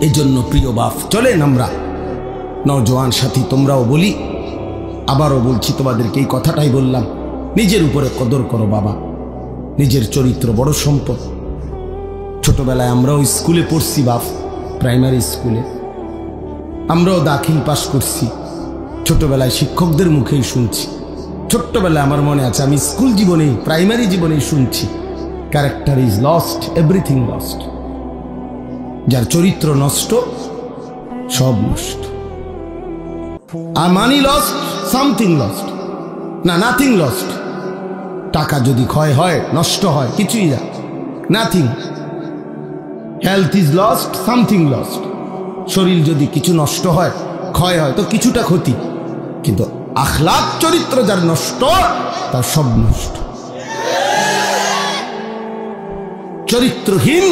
এই জন্য প্রিয় বাপ, চলেন আমরা নওজোয়ান সাথী, তোমরাও বলি, আবারও বলছি তোমাদেরকে এই কথাটাই বললাম, নিজের উপরে কদর করো বাবা। নিজের চরিত্র বড় সম্পদ। ছোটবেলায় আমরাও স্কুলে পড়ছি বাপ, প্রাইমারি স্কুলে আমরাও দাখিল পাশ করছি। ছোটবেলায় শিক্ষকদের মুখেই শুনছি। ছোট্টবেলায় আমার মনে আছে, আমি স্কুল জীবনেই প্রাইমারি জীবনেই শুনছি, character is lost, everything lost. যার চরিত্র নষ্ট, সব নষ্ট। আর মানি লস্ট, সামথিং লস্ট, না নাথিং লস্ট। টাকা যদি ক্ষয় হয়, নষ্ট হয়, কিছুই না, nothing. Health is lost, something lost. শরীর যদি কিছু নষ্ট হয়, ক্ষয় হয়, তো কিছুটা ক্ষতি। কিন্তু আখলাক চরিত্র যার নষ্ট, তার সব নষ্ট। চরিত্রহীন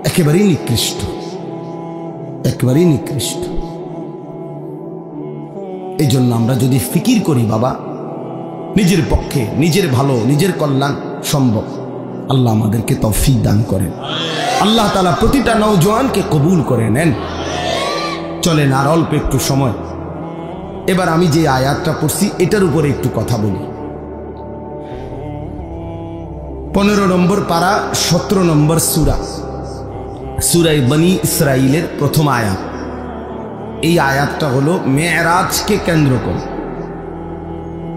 একেবারেই নিকৃষ্ট, একেবারেই নিকৃষ্ট। এই জন্য আমরা যদি ফিকির করি বাবা, নিজের পক্ষে নিজের ভালো, নিজের কল্যাণ সম্ভব, আল্লাহ আমাদেরকে তৌফিক দান করেন। আল্লাহ তাআলা প্রতিটা নওজোয়ানকে কবুল করে নেন। চলেন আর অল্প একটু সময়, এবার আমি যে আয়াতটা পড়ছি এটার উপরে একটু কথা বলি। 15 নম্বর পারা, 17 নম্বর সূরা, সূরা বনী ইসরাইলের প্রথম আয়াত। এই আয়াতটা হলো মেরাজকে কেন্দ্র করে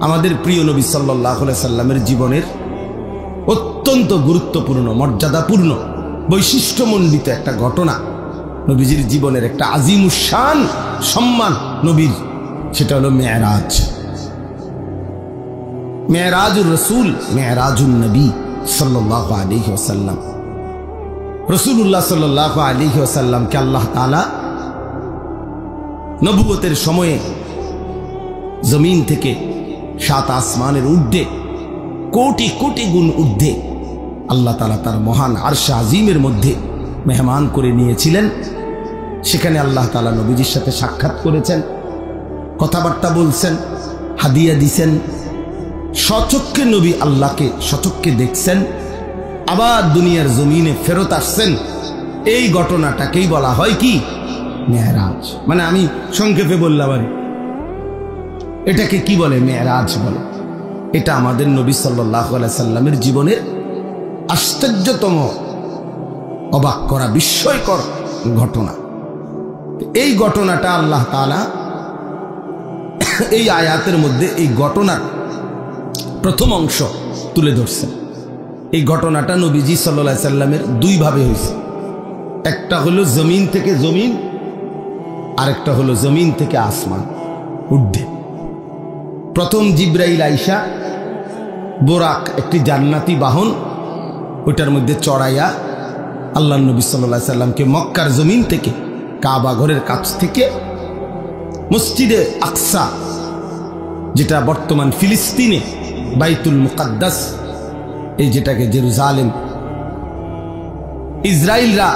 আমাদের প্রিয় নবী সাল্লাল্লাহু আলাইহি সাল্লামের জীবনের অত্যন্ত গুরুত্বপূর্ণ, মর্যাদাপূর্ণ, বৈশিষ্ট্যমণ্ডিত একটা ঘটনা। নবীজির জীবনের একটা আজিমুশান সম্মান নবীর, সেটা হলো মেরাজ। মেরাজুর রাসূল, মেরাজুন নবী সাল্লাল্লাহু আলাইহি ওয়াসাল্লাম। রাসূলুল্লাহ সাল্লাল্লাহু আলাইহি ওয়াসাল্লামকে আল্লাহ তাআলা নবুয়তের সময়ে জমিন থেকে 7 আসমানের ঊর্ধ্বে, কোটি কোটি গুণ ঊর্ধ্বে আল্লাহ তাআলা তার মহান আরশে আজিমের মধ্যে মেহমান করে নিয়েছিলেন। সেখানে আল্লাহ তাআলা নবীজির সাথে সাক্ষাৎ করেছেন, কথাবার্তা বলছেন, হাদিয়া দিছেন। সচক্ষে নবী আল্লাহকে সচক্ষে দেখছেন, আবার দুনিয়ার জমিনে ফেরত আসছেন। এই ঘটনাটাকেই বলা হয় কি? মেরাজ। মানে আমি সংক্ষেপে বললাম, এটাকে কি বলে? মেরাজ বলে। এটা আমাদের নবী সাল্লাল্লাহু আলাইহি সাল্লামের জীবনের আশ্চর্যতম, অবাক করা, বিস্ময়কর ঘটনা। এই ঘটনাটা আল্লাহ তাআলা এই আয়াতের মধ্যে এই ঘটনার প্রথম অংশ তুলে ধরছেন। এই ঘটনাটা নবীজি সাল্লাল্লাহু আলাইহি সাল্লামের দুই ভাবে হয়েছে। একটা হলো জমিন থেকে জমিন, আরেকটা হলো জমিন থেকে আসমান ঊর্ধ্বে। প্রথম জিব্রাইল আইসা বোরাক, একটি জান্নাতি বাহন, ওইটার মধ্যে চড়াইয়া আল্লাহ নবী সাল্লাল্লাহু আলাইহি সাল্লামকে মক্কার জমিন থেকে, কাবা ঘরের কাছ থেকে মসজিদে আকসা, যেটা বর্তমান ফিলিস্তিনে বাইতুল মুকাদ্দাস, এই যেটাকে জেরুজালেম, ইসরায়েলরা,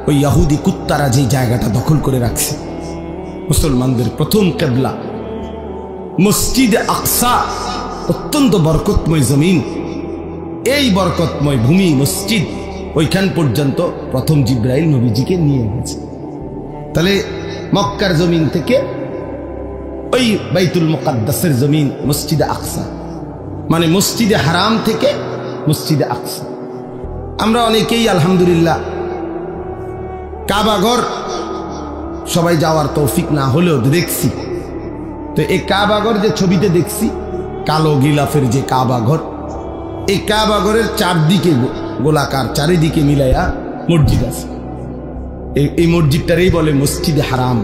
ওই ইহুদি কুত্তারা যে জায়গাটা দখল করে রাখছে, মুসলমানদের প্রথম কিবলা মসজিদে আকসা, অত্যন্ত বরকতময় জমিন। এই বরকতময় ভূমি, মসজিদ, ওইখান পর্যন্ত প্রথম জিব্রাইল নবীজিকে নিয়ে গেছে। তাহলে মক্কার জমিন থেকে ওই বাইতুল মুকাদ্দাসের জমিন মসজিদে আকসা, মানে মসজিদে হারাম থেকে মসজিদে আকসা। আমরা অনেকেই আলহামদুলিল্লাহ কাবাঘর সবাই যাওয়ার তৌফিক না হলেও দেখছি। তো এই কাবাঘর যে ছবিতে দেখছি, কালো গিলাফের যে কাবাঘর, এই কাবাঘরের চারদিকে গোলাকার, চারিদিকে মিলাইয়া মসজিদ আছে। এই মসজিদটারই বলে মসজিদে হারাম,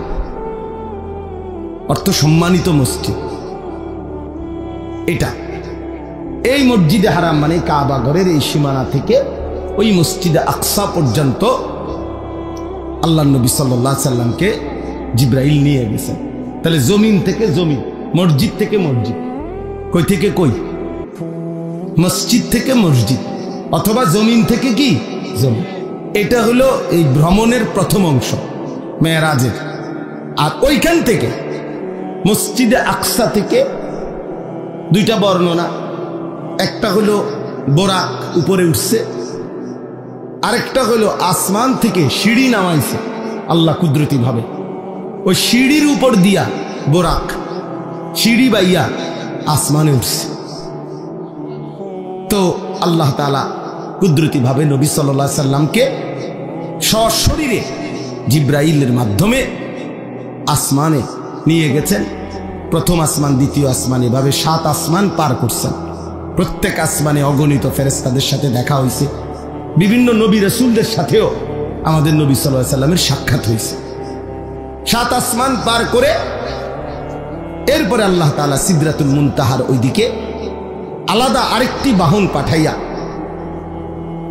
অর্থ সম্মানিত মসজিদ। এটা এই মসজিদে হারাম মানে কাবাঘরের এই সীমানা থেকে ওই মসজিদে আকসা পর্যন্ত আল্লাহ নবী সাল্লাল্লাহু আলাইহি সাল্লামকে জিব্রাইল নিয়ে গেছেন। তাহলে জমিন থেকে জমিন, মসজিদ থেকে মসজিদ, কই থেকে কই? মসজিদ থেকে মসজিদ, অথবা জমিন থেকে কি জমিন। এটা হলো এই ভ্রমণের প্রথম অংশ মেরাজের। আর ওইখান থেকে মসজিদে আকসা থেকে দুইটা বর্ণনা, একটা হলো বোরাক উপরে উঠছে, আরেকটা হলো আসমান থেকে সিঁড়ি নামাইছে আল্লাহ কুদরতি ভাবে। ওই সিঁড়ির উপর দিয়া বোরাক সিঁড়ি বাইয়া আসমানে উঠছে। তো আল্লাহ তাআলা কুদরতি ভাবে নবী সাল্লাল্লাহু আলাইহি সাল্লামকে সশরীরে জিব্রাইলের মাধ্যমে আসমানে নিয়ে গেছেন। প্রথম আসমান, দ্বিতীয় আসমান, এভাবে 7 আসমান পার করছেন। প্রত্যেক আসমানে অগণিত ফেরেশতাদের সাথে দেখা হয়েছে। বিভিন্ন নবী রাসূলদের সাথেও আমাদের নবী সাল্লাল্লাহু আলাইহি সাল্লামের সাক্ষাৎ হয়েছে। 7 আসমান পার করে এরপরে আল্লাহ তাআলা সিদরাতুল মুনতাহার ওইদিকে আলাদা আরেকটি বাহন পাঠাইয়া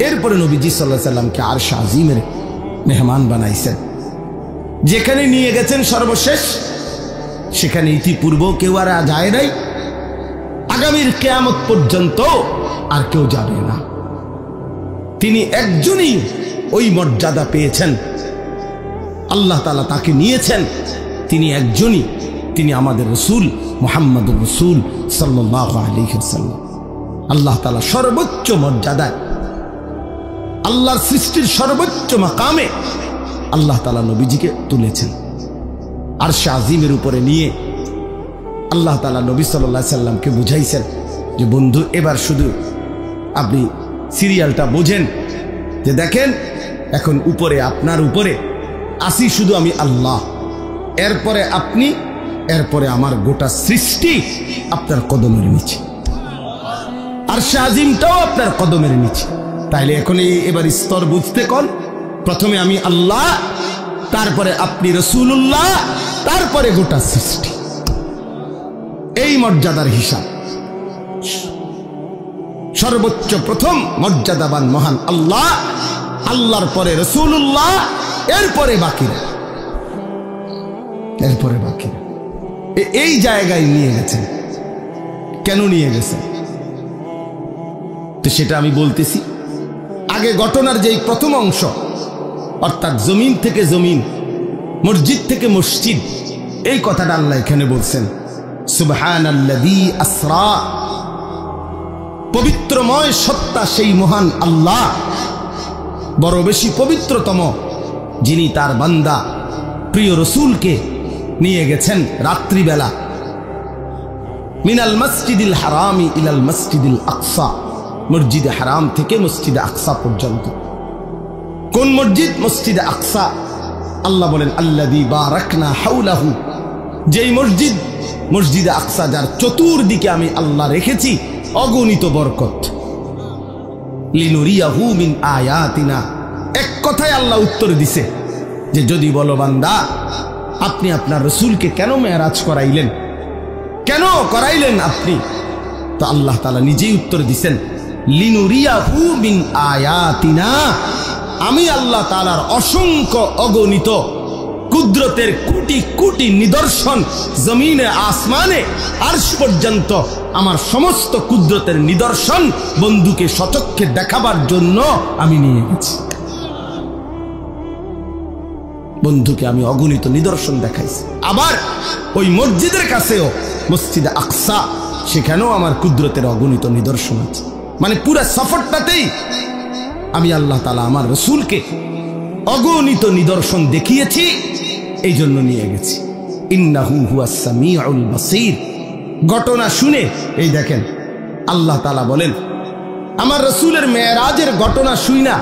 এরপরে নবীজি সাল্লাল্লাহু আলাইহি সাল্লামকে আরশ আজিমের মেহমান বানাইছেন। যেখানে নিয়ে গেছেন সর্বশেষ, সেখানে ইতিপূর্ব কেউ আর যায় নাই, আগামীর কিয়ামত পর্যন্ত আর কেউ যাবে না। তিনি একজনই ওই মর্যাদা পেয়েছেন, আল্লাহ তাআলা তাকে নিয়েছেন। তিনি একজনই, তিনি আমাদের রাসূল মুহাম্মদুর রাসূল সাল্লাল্লাহু আলাইহি ওয়াসাল্লাম। আল্লাহ তাআলা সর্বোচ্চ মর্যাদায়, আল্লাহর সৃষ্টির সর্বোচ্চ মাকামে আল্লাহ তাআলা নবীজিকে তুলেছেন। আরশ আজিমের উপরে নিয়ে আল্লাহ তাআলা নবী সাল্লাল্লাহু আলাইহি সাল্লামকে বুঝাইছেন যে বন্ধু, এবার শুধু আপনি সিরিয়ালটা বোঝেন, যে দেখেন এখন উপরে, আপনার উপরে আসি শুধু আমি আল্লাহ, এরপরে আপনি, এরপরে আমার গোটা সৃষ্টি আপনার কদমের নিচে, আরশ আজিমটাও আপনার কদমের নিচে। তাইলে এখন এবার স্তর বুঝতে কল, প্রথমে আমি আল্লাহ, তারপরে আপনি রাসূলুল্লাহ, তারপরে গোটা সৃষ্টি। এই মর্যাদার হিসাব। সর্বোচ্চ প্রথম মর্যাদাবান মহান আল্লাহ, আল্লাহর পরে রাসূলুল্লাহ, এরপরে বাকিরা, এরপরে বাকিরা। এই জায়গায় নিয়ে গেছেন। কেন নিয়ে গেছেন তো সেটা আমি বলতেছি। আগে ঘটনার যে প্রথম অংশ, অর্থাৎ জমিন থেকে জমিন, মসজিদ থেকে মসজিদ, এই কথাটা আল্লাহ এখানে বলছেন। সুবহানাল্লাযী আসরা, পবিত্রময় সত্তা সেই মহান আল্লাহ, বড় বেশি পবিত্রতম, যিনি তার বান্দা প্রিয় রাসূলকে নিয়ে গেছেন রাত্রিবেলা। মিনাল মসজিদিল হারামি ইলাল মসজিদিল আকসা, মসজিদে হারাম থেকে মসজিদে আকসা পর্যন্ত। কোন মসজিদ? মসজিদে আকসা। আল্লাহ বলেন আল্লাযী বারাকনা হাওলাহু, যেই মসজিদ, মসজিদে আকসা যার চতুর্দিকে আমি আল্লাহ রেখেছি অগণিত বরকত। লিনুরিয়াহু মিন আয়াতিনা, এক কথায় আল্লাহ উত্তর দিছে যে যদি বলো বান্দা আপনি আপনার রাসূলকে কেন মেরাজ করাইলেন, কেন করাইলেন আপনি, তো আল্লাহ তাআলা নিজেই উত্তর দিছেন লিনুরিয়াহু মিন আয়াতিনা, আমি আল্লাহ তাআলার অসংখ্য অগণিত কুদরতের কোটি কোটি নিদর্শন জমিনে আসমানে আরশ পর্যন্ত আমার সমস্ত কুদরতের নিদর্শন বন্ধুকে সচক্ষে দেখাবার জন্য আমি নিয়ে গেছি। বন্ধুকে আমি অগণিত নিদর্শন দেখাইছি। আবার ওই মসজিদের কাছেও, মসজিদে আকসা, সেখানেও আমার কুদরতের অগণিত নিদর্শন আছে। মানে পুরো সফরটাতেই আমি আল্লাহ তাআলা আমার রাসূলকে অগণিত নিদর্শন দেখিয়েছি, এই জন্য নিয়ে গেছি। ইন্নাহু হুয়াস সামিউল বাসীর। ঘটনা শুনে এই দেখেন আল্লাহ তাআলা বলেন, আমার রাসূলের মেরাজের ঘটনা শুইনা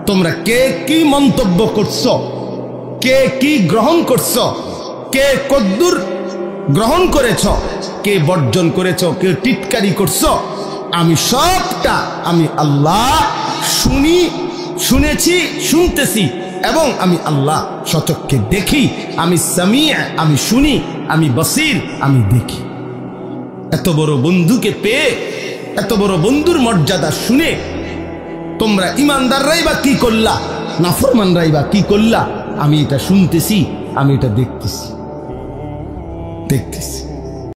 তোমরা কে কি মন্তব্য করছো, কে কি গ্রহণ করছো, কে কদ্দুর গ্রহণ করেছ, কে বর্জন করেছ, কে টিটকারি করছো, আমি সবটা আমি আল্লাহ শুনেছি, শুনতেছি, এবং আমি আল্লাহ সচক্ষে দেখি। আমি সামিউ, আমি শুনি, আমি বসির, আমি দেখি। এত বড় বন্ধুকে পেয়ে, এত বড় বন্ধুর মর্যাদা শুনে তোমরা ইমানদাররাই বা কি করলা, নাফরমানরাই বা কি করলা? আমি এটা শুনতেছি, আমি এটা দেখতেছি।